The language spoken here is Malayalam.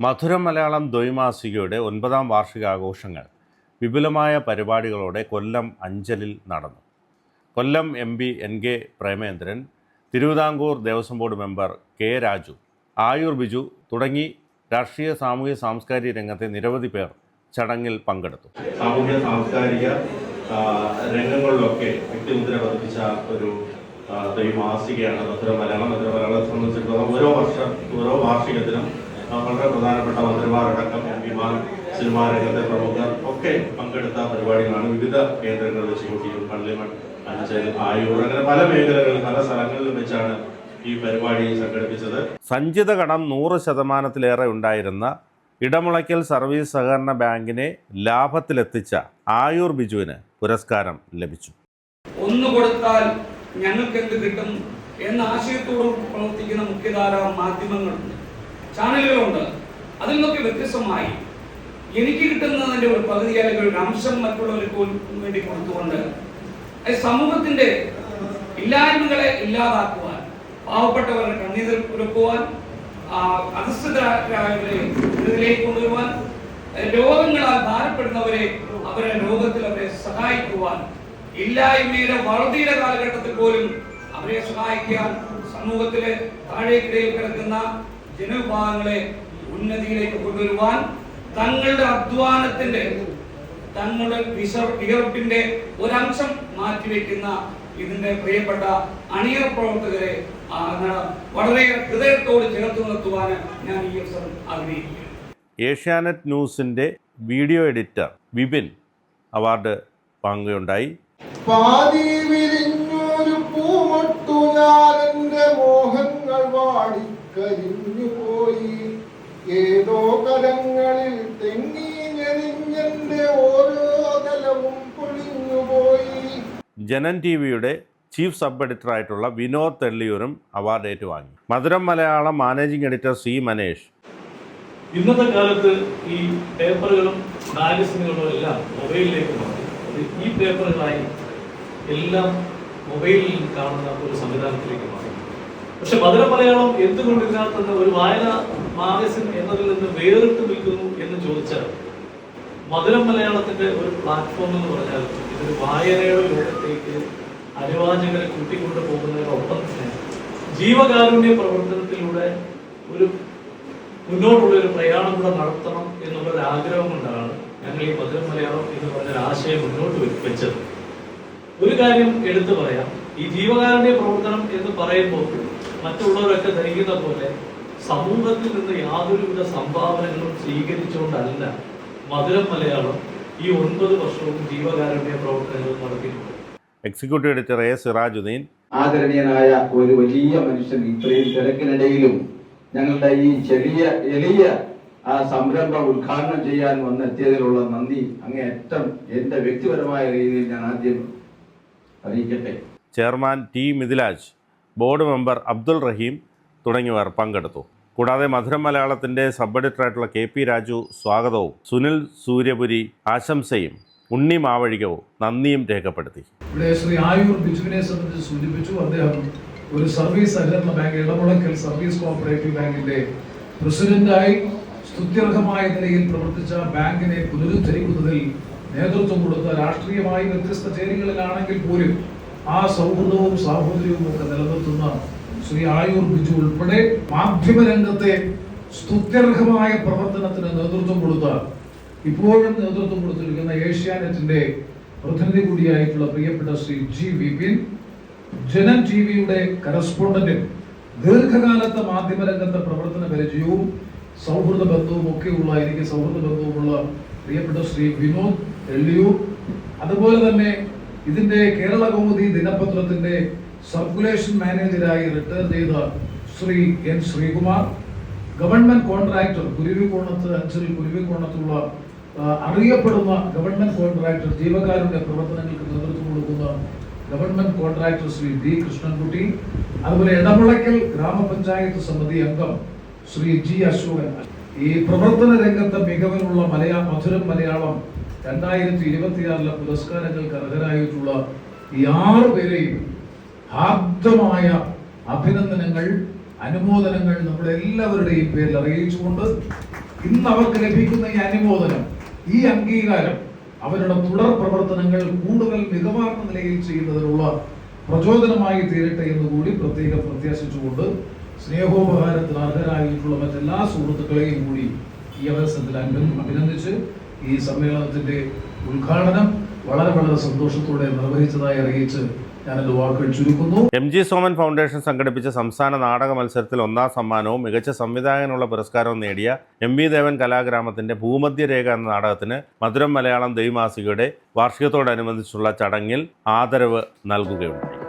മധുരം മലയാളം ദ്വൈമാസികയുടെ 9ാം വാർഷികാഘോഷങ്ങൾ വിപുലമായ പരിപാടികളോടെ കൊല്ലം അഞ്ചലിൽ നടന്നു. Kollam MP NK Premendran, Thiruvithamkoor Devaswom board member K Raju, Ayoor Biju തുടങ്ങി രാഷ്ട്രീയ, സാമൂഹ്യ, സാംസ്കാരിക രംഗത്തെ നിരവധി പേർ ചടങ്ങിൽ പങ്കെടുത്തു. സാമൂഹ്യ സാംസ്കാരിക രംഗങ്ങളിലൊക്കെ വ്യക്തിമുദ്ര പതിപ്പിച്ച ഒരു ദ്വൈമാസികയാണ് മധുരം മലയാളം. മധുരം മലയാളത്തെ സംബന്ധിച്ചിടത്തോളം ഓരോ വാർഷികത്തിനും വളരെ പ്രധാനപ്പെട്ട മന്ത്രിമാരടക്കം MP-മാർ, സിനിമാ രംഗത്തെ പ്രമുഖർ ഒക്കെ പങ്കെടുത്ത പരിപാടികളാണ്. വിവിധ കേന്ദ്രങ്ങളിൽ വെച്ച് കൂട്ടിയും പള്ളിമൺ, അഞ്ചൽ, ആയൂർ, അങ്ങനെ പല മേഖലകളിൽ പല സ്ഥലങ്ങളിലും വെച്ചാണ് ഈ പരിപാടി സംഘടിപ്പിച്ചത്. സഞ്ചിത കടം 100% ഉണ്ടായിരുന്ന ഇടമുളയ്ക്കൽ സർവീസ് സഹകരണ ബാങ്കിനെ ലാഭത്തിലെത്തിച്ച ആയൂർ ബിജുവിന് പുരസ്കാരം ലഭിച്ചു. ഒന്ന് കൊടുത്താൽ ഞങ്ങൾക്ക് എന്ത് കിട്ടും എന്ന ആശയത്തോട് പ്രവർത്തിക്കുന്ന മുഖ്യധാര മാധ്യമങ്ങളുണ്ട്, ചാനലുകളുണ്ട്. അതിൽ നിന്നൊക്കെ വ്യത്യസ്തമായി എനിക്ക് കിട്ടുന്നതിൻ്റെ ഒരു പകുതി അല്ലെങ്കിൽ ഒരു അംശം മറ്റുള്ളവർക്ക് വേണ്ടി കൊടുത്തുകൊണ്ട് സമൂഹത്തിന്റെ ഇല്ലായ്മകളെ ഇല്ലാതാക്കുവാൻ, പാവപ്പെട്ടവരുടെ കണ്ണീർ ഉറക്കുവാൻ, അധസ്ഥിതരായവരെ ഇതിലേക്ക് കൊണ്ടുവരുവാൻ, രോഗങ്ങളാൽ ഭാരപ്പെടുന്നവരെ അവരെ രോഗത്തിൽ അവരെ സഹായിക്കുവാൻ, ഇല്ലായ്മയുടെ വളർച്ചയുടെ കാലഘട്ടത്തിൽ പോലും അവരെ സഹായിക്കാൻ, സമൂഹത്തിലെ താഴേക്കിടയിൽ കിടക്കുന്ന ജനവിഭാഗങ്ങളെ ഉന്നതിയിലേക്ക് കൊണ്ടുവരുവാൻ, തങ്ങളുടെ അധ്വാനത്തിന്റെ, തങ്ങളുടെ വിയർപ്പിന്റെ ഒരംശം മാറ്റിവെക്കുന്ന ഇതിന്റെ പ്രിയപ്പെട്ട അണിയറ പ്രവർത്തകരെ വളരെ ഹൃദയത്തോട് ചേർത്ത് നിർത്തുവാൻ ഞാൻ ഈ അവസരം ആഗ്രഹിക്കുന്നു. ഏഷ്യാനെറ്റ് ന്യൂസിന്റെ വീഡിയോ എഡിറ്റർ വിപിൻ അവാർഡ് വാങ്ങുകയുണ്ടായി. പാതി വിരിഞ്ഞൊരു പൂമൊട്ടു ഞാനെന്റെ മോഹങ്ങൾ വാടിക്കരിഞ്ഞു പോയി, ഏതോ കലങ്ങളിൽ തെങ്ങി ഞെരിഞ്ഞെന്റെ ഓരോ തലവും പൊളിഞ്ഞുപോയി. Janam TVയുടെ chief sub എഡിറ്ററായിട്ടുള്ള Vinod തെള്ളിയൂരും award ഏറ്റുവാങ്ങി. മധുരം Malayalam managing editor C Manesh, ഇന്നത്തെ കാലത്ത് ഈ പേപ്പറുകളും മാഗസിനുകളും എല്ലാം മൊബൈലിലേക്ക് മാറി. ഈ പേപ്പറുകളായി എല്ലാം മൊബൈലിൽ കാണുന്ന ഒരു സംവിധാനത്തിലേക്ക് മാറി. പക്ഷെ മധുരം മലയാളം എന്തുകൊണ്ട് ഇതിനകത്ത് ഒരു വായന മാഗസിൻ എന്നതിൽ നിന്ന് വേറിട്ട് നിൽക്കുന്നു എന്ന് ചോദിച്ചാൽ, മധുരം മലയാളത്തിന്റെ ഒരു പ്ലാറ്റ്ഫോം എന്ന് പറഞ്ഞാൽ ഇതൊരു വായനയുടെ ലോകത്തേക്ക് അനുവാചകരെ കൂട്ടിക്കൊണ്ടു പോകുന്നതിനൊപ്പം തന്നെ ജീവകാരുണ്യ പ്രവർത്തനത്തിലൂടെ ഒരു മുന്നോട്ടുള്ള ഒരു പ്രയാണം കൂടെ നടത്തണം എന്നുള്ളൊരു ആഗ്രഹം കൊണ്ടാണ് ഞങ്ങൾ ഈ മധുരം മലയാളം എന്ന് പറഞ്ഞൊരു ആശയം മുന്നോട്ട് വെച്ചത്. ഒരു കാര്യം എടുത്തു പറയാം, ഈ ജീവകാരുണ്യ പ്രവർത്തനം എന്ന് പറയുമ്പോൾ മറ്റുള്ളവരൊക്കെ ധരിക്കുന്ന പോലെ സമൂഹത്തിൽ നിന്ന് യാതൊരുവിധ സംഭാവനകളും സ്വീകരിച്ചുകൊണ്ടല്ല മധുരം മലയാളം ഈ 9 വർഷവും ജീവകാരുണ്യ പ്രവർത്തനങ്ങൾ നടത്തിയിട്ടുണ്ട്. എക്സിക്യൂട്ടീവ് എഡിറ്റർ A സിറാജുദ്ദീൻ, ആദരണീയനായ ഒരു വലിയ മനുഷ്യൻ ഇത്രയും തിരക്കിനിടയിലും ഞങ്ങളുടെ ഈ എളിയ സംരംഭം ഉദ്ഘാടനം ചെയ്യാൻ വന്നെത്തിയതിലുള്ള നന്ദി അങ്ങേയറ്റം എന്റെ വ്യക്തിപരമായ രീതിയിൽ ഞാൻ ആദ്യം അറിയിക്കട്ടെ. Chairman T Mithilaj, board member Abdul Rahim തുടങ്ങിയവർ പങ്കെടുത്തു. കൂടാതെ മധുരം മലയാളത്തിൻ്റെ സബ് എഡിറ്ററായിട്ടുള്ള KP രാജു സ്വാഗതവും സുനിൽ സൂര്യപുരി ആശംസയും ഉണ്ണി മാവഴികവും നന്ദിയും രേഖപ്പെടുത്തി. ഇവിടെ ശ്രീ ആയൂർ ബിജുവിനെ സംബന്ധിച്ച് സൂചിപ്പിച്ചു. അദ്ദേഹം ഒരു സർവീസ് സഹകരണ ബാങ്ക്, ഇടമുളയ്ക്കൽ സർവീസ് കോഓപ്പറേറ്റീവ് ബാങ്കിന്റെ പ്രസിഡന്റായി സ്തുത്യർഹമായ നിലയിൽ പ്രവർത്തിച്ച ബാങ്കിനെ പുനരുദ്ധരിക്കുന്നതിൽ നേതൃത്വം കൊടുത്ത, രാഷ്ട്രീയമായി വ്യത്യസ്ത ചേരികളിലാണെങ്കിൽ പോലും ആ സൗഹൃദവും സാഹോദര്യവും ഒക്കെ നിലനിർത്തുന്ന ശ്രീ ആയൂർ ബിജു ഉൾപ്പെടെ മാധ്യമരംഗത്തെ സ്തുത്യർഹമായ പ്രവർത്തനത്തിന് നേതൃത്വം കൊടുത്ത, ഇപ്പോഴും നേതൃത്വം കൊടുത്തിരിക്കുന്ന ഏഷ്യാനെറ്റിന്റെ പ്രതിനിധി കൂടിയായിട്ടുള്ള പ്രിയപ്പെട്ട ശ്രീ G വിപിൻ, ജനൻ TVയുടെ കറസ്പോണ്ടന്റും ദീർഘകാലത്തെ മാധ്യമരംഗത്തെ പ്രവർത്തന പരിചയവും സൗഹൃദ ബന്ധവും ഒക്കെയുള്ള, എനിക്ക് സൗഹൃദ ബന്ധവുമുള്ള പ്രിയപ്പെട്ട ശ്രീ വിനോദ് തെള്ളിയൂർ, അതുപോലെ തന്നെ ഇതിന്റെ കേരള കൗമുദി ദിനപത്രത്തിന്റെ സർക്കുലേഷൻ മാനേജരായി റിട്ടയർ ചെയ്ത Shri N Sreekumar, government contractor കുരുവിക്കോണത്ത്, അഞ്ചൽ കുരുവിക്കോണത്തുള്ള അറിയപ്പെടുന്ന ഗവൺമെന്റ് കോൺട്രാക്ടർ, ജീവകാരുണ്യ പ്രവർത്തനങ്ങൾക്ക് നേതൃത്വം കൊടുക്കുന്ന government contractor Shri D Krishnankutty, അതുപോലെ ഇടമുളയ്ക്കൽ ഗ്രാമപഞ്ചായത്ത് സമിതി അംഗം ശ്രീ G അശോകൻ. ഈ പ്രവർത്തന രംഗത്തെ മികവിനുള്ള മധുരം മലയാളം 2026 പുരസ്കാരങ്ങൾക്ക് അർഹരായിട്ടുള്ള ഈ 6 പേരെയും ഹാർദമായ അഭിനന്ദനങ്ങൾ, അനുമോദനങ്ങൾ നമ്മുടെ എല്ലാവരുടെയും പേരിൽ അറിയിച്ചുകൊണ്ട് ഇന്ന് അവർക്ക് ലഭിക്കുന്ന ഈ അനുമോദനം, ഈ അംഗീകാരം അവരുടെ തുടർ പ്രവർത്തനങ്ങൾ കൂടുതൽ മികവാർന്ന നിലയിൽ ചെയ്യുന്നതിനുള്ള പ്രചോദനമായി തീരട്ടെ എന്ന് കൂടി പ്രത്യേകം പ്രത്യാശിച്ചുകൊണ്ട് സ്നേഹോപഹാരത്തിന് അർഹരായിട്ടുള്ള മറ്റെല്ലാ സുഹൃത്തുക്കളെയും കൂടി ഈ അവസരത്തിൽ അഭിനന്ദിച്ച് ഈ സമ്മേളനത്തിന്റെ ഉദ്ഘാടനം വളരെ വളരെ സന്തോഷത്തോടെ നിർവഹിച്ചതായി അറിയിച്ച് ഞാൻ എൻ്റെ വാക്കുകൾ ചുരുക്കുന്നു. MG സോമൻ ഫൗണ്ടേഷൻ സംഘടിപ്പിച്ച സംസ്ഥാന നാടക മത്സരത്തിൽ 1ാം സമ്മാനവും മികച്ച സംവിധായകനുള്ള പുരസ്കാരവും നേടിയ MV ദേവൻ കലാഗ്രാമത്തിന്റെ ഭൂമധ്യരേഖ എന്ന നാടകത്തിന് മധുരം മലയാളം ദ്വൈമാസികയുടെ വാർഷികത്തോടനുബന്ധിച്ചുള്ള ചടങ്ങിൽ ആദരവ് നൽകുകയുണ്ടായി.